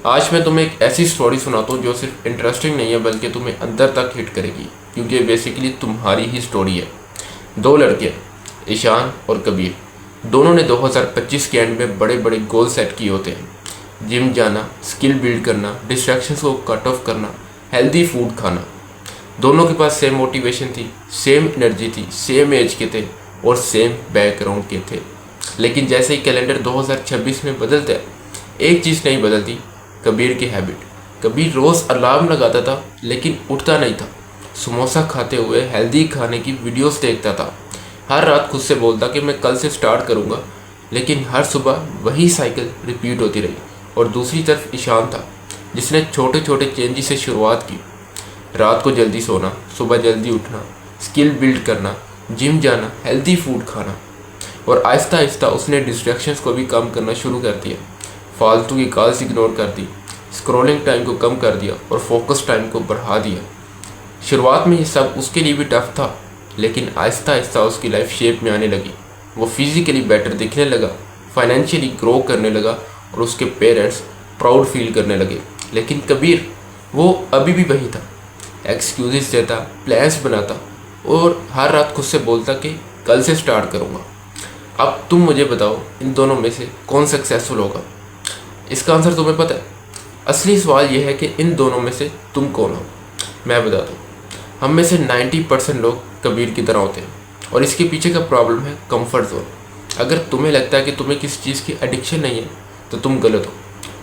आज मैं तुम्हें एक ऐसी स्टोरी सुनाता हूँ जो सिर्फ इंटरेस्टिंग नहीं है बल्कि तुम्हें अंदर तक हिट करेगी, क्योंकि ये बेसिकली तुम्हारी ही स्टोरी है। दो लड़के, ईशान और कबीर, दोनों ने 2025 के एंड में बड़े बड़े गोल सेट किए होते हैं। जिम जाना, स्किल बिल्ड करना, डिस्ट्रैक्शंस को कट ऑफ करना, हेल्दी फूड खाना। दोनों के पास सेम मोटिवेशन थी, सेम एनर्जी थी, सेम एज के थे और सेम बैकग्राउंड के थे। लेकिन जैसे ही कैलेंडर 2026 में बदलता है, एक चीज़ नहीं बदलती, कबीर की हैबिट। कबीर रोज़ अलार्म लगाता था लेकिन उठता नहीं था। समोसा खाते हुए हेल्दी खाने की वीडियोस देखता था। हर रात खुद से बोलता कि मैं कल से स्टार्ट करूँगा, लेकिन हर सुबह वही साइकिल रिपीट होती रही। और दूसरी तरफ ईशान था, जिसने छोटे छोटे चेंजेस से शुरुआत की। रात को जल्दी सोना, सुबह जल्दी उठना, स्किल बिल्ड करना, जिम जाना, हेल्दी फूड खाना। और आहिस्ता आहिस्ता उसने डिस्ट्रैक्शंस को भी कम करना शुरू कर दिया। फालतू की कॉल्स इग्नोर कर दी, स्क्रॉलिंग टाइम को कम कर दिया और फोकस टाइम को बढ़ा दिया। शुरुआत में ये सब उसके लिए भी टफ था, लेकिन आहिस्ता आहिस्ता उसकी लाइफ शेप में आने लगी। वो फिजिकली बेटर दिखने लगा, फाइनेंशियली ग्रो करने लगा और उसके पेरेंट्स प्राउड फील करने लगे। लेकिन कबीर, वो अभी भी वही था। एक्सक्यूजेस देता, प्लान्स बनाता और हर रात खुद से बोलता कि कल से स्टार्ट करूँगा। अब तुम मुझे बताओ, इन दोनों में से कौन सक्सेसफुल होगा? इसका आंसर तुम्हें पता है। असली सवाल यह है कि इन दोनों में से तुम कौन हो। मैं बता दूँ, हम में से 90% लोग कबीर की तरह होते हैं और इसके पीछे का प्रॉब्लम है कंफर्ट जोन। अगर तुम्हें लगता है कि तुम्हें किसी चीज़ की एडिक्शन नहीं है तो तुम गलत हो।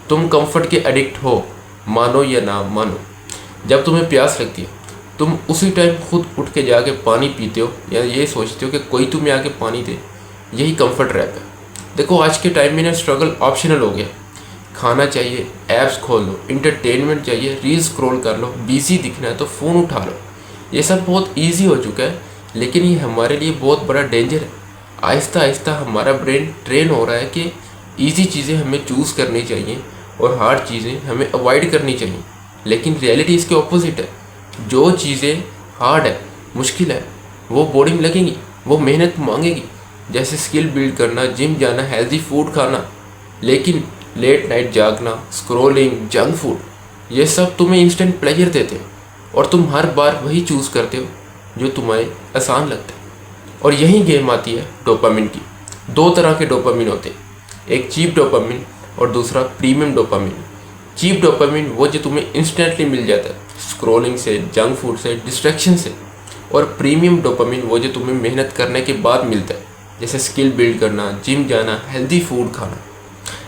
तुम कंफर्ट के एडिक्ट हो, मानो या ना मानो। जब तुम्हें प्यास लगती है, तुम उसी टाइम खुद उठ के जाके पानी पीते हो या ये सोचते हो कि कोई तुम्हें आके पानी दे। यही कंफर्ट रैप है। देखो, आज के टाइम में ना स्ट्रगल ऑप्शनल हो गया। खाना चाहिए, ऐप्स खोल लो। इंटरटेनमेंट चाहिए, रील्स स्क्रॉल कर लो। बिजी दिखना है तो फ़ोन उठा लो। ये सब बहुत इजी हो चुका है, लेकिन ये हमारे लिए बहुत बड़ा डेंजर है। आहिस्ता आहिस्ता हमारा ब्रेन ट्रेन हो रहा है कि इजी चीज़ें हमें चूज़ करनी चाहिए और हार्ड चीज़ें हमें अवॉइड करनी चाहिए। लेकिन रियलिटी इसके ऑपोजिट है। जो चीज़ें हार्ड है, मुश्किल है, वो बोरिंग लगेंगी, वो मेहनत मांगेगी। जैसे स्किल बिल्ड करना, जिम जाना, हेल्दी फूड खाना। लेकिन लेट नाइट जागना, स्क्रोलिंग, जंक फूड, ये सब तुम्हें इंस्टेंट प्लेजर देते हैं और तुम हर बार वही चूज़ करते हो जो तुम्हें आसान लगता है। और यही गेम आती है डोपामिन की। दो तरह के डोपामिन होते हैं, एक चीप डोपामिन और दूसरा प्रीमियम डोपामिन। चीप डोपामिन वो जो तुम्हें इंस्टेंटली मिल जाता है, स्क्रोलिंग से, जंक फूड से, डिस्ट्रैक्शन से। और प्रीमियम डोपामिन वो जो तुम्हें मेहनत करने के बाद मिलता है, जैसे स्किल बिल्ड करना, जिम जाना, हेल्दी फूड खाना।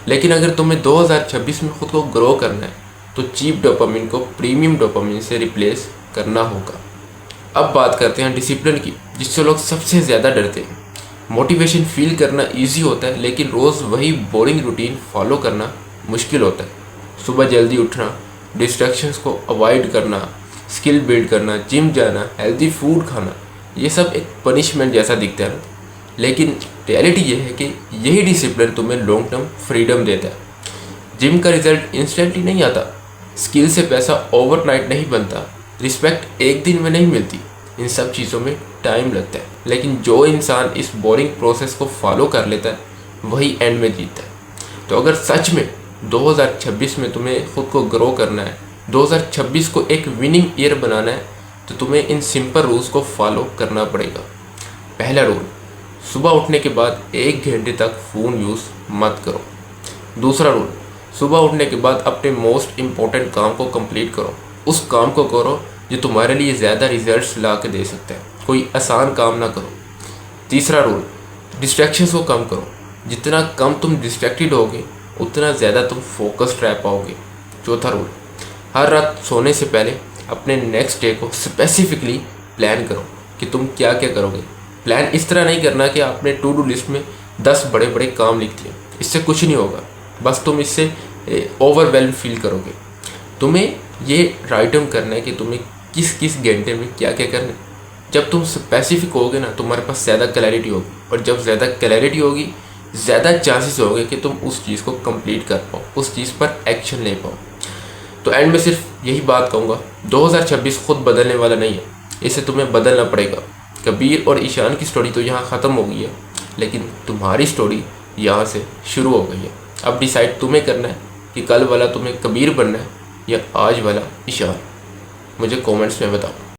लेकिन अगर तुम्हें 2026 में खुद को ग्रो करना है तो चीप डोपामिन को प्रीमियम डोपामिन से रिप्लेस करना होगा। अब बात करते हैं डिसिप्लिन की, जिससे लोग सबसे ज़्यादा डरते हैं। मोटिवेशन फील करना इजी होता है, लेकिन रोज़ वही बोरिंग रूटीन फॉलो करना मुश्किल होता है। सुबह जल्दी उठना, डिस्ट्रैक्शंस को अवॉइड करना, स्किल बिल्ड करना, जिम जाना, हेल्दी फूड खाना, ये सब एक पनिशमेंट जैसा दिखता है। लेकिन रियलिटी ये है कि यही डिसिप्लिन तुम्हें लॉन्ग टर्म फ्रीडम देता है। जिम का रिजल्ट इंस्टेंटली नहीं आता, स्किल से पैसा ओवरनाइट नहीं बनता, रिस्पेक्ट एक दिन में नहीं मिलती। इन सब चीज़ों में टाइम लगता है। लेकिन जो इंसान इस बोरिंग प्रोसेस को फॉलो कर लेता है, वही एंड में जीतता है। तो अगर सच में 2026 में तुम्हें खुद को ग्रो करना है, 2026 को एक विनिंग ईयर बनाना है, तो तुम्हें इन सिंपल रूल्स को फॉलो करना पड़ेगा। पहला रूल, सुबह उठने के बाद 1 घंटे तक फ़ोन यूज़ मत करो। दूसरा रूल, सुबह उठने के बाद अपने मोस्ट इम्पोर्टेंट काम को कंप्लीट करो। उस काम को करो जो तुम्हारे लिए ज़्यादा रिजल्ट्स ला के दे सकता है। कोई आसान काम ना करो। तीसरा रूल, डिस्ट्रैक्शंस को कम करो। जितना कम तुम डिस्ट्रैक्टेड होगे, उतना ज़्यादा तुम फोकस्ड रह पाओगे। चौथा रूल, हर रात सोने से पहले अपने नेक्स्ट डे को स्पेसिफिकली प्लान करो कि तुम क्या क्या करोगे। प्लान इस तरह नहीं करना कि आपने टू डू लिस्ट में 10 बड़े बड़े काम लिख दिए। इससे कुछ नहीं होगा, बस तुम इससे ओवरवेल्म फील करोगे। तुम्हें ये राइट डाउन करना है कि तुम्हें किस किस घंटे में क्या क्या करना है। जब तुम स्पेसिफिक होगे ना, तुम्हारे पास ज़्यादा क्लैरिटी होगी, और जब ज़्यादा क्लैरिटी होगी, ज़्यादा चांसेस होंगे कि तुम उस चीज़ को कंप्लीट कर पाओ, उस चीज़ पर एक्शन ले पाओ। तो एंड में सिर्फ यही बात कहूँगा, 2026 खुद बदलने वाला नहीं है, इसे तुम्हें बदलना पड़ेगा। कबीर और ईशान की स्टोरी तो यहाँ ख़त्म हो गई है, लेकिन तुम्हारी स्टोरी यहाँ से शुरू हो गई है। अब डिसाइड तुम्हें करना है कि कल वाला तुम्हें कबीर बनना है या आज वाला ईशान? मुझे कमेंट्स में बताओ।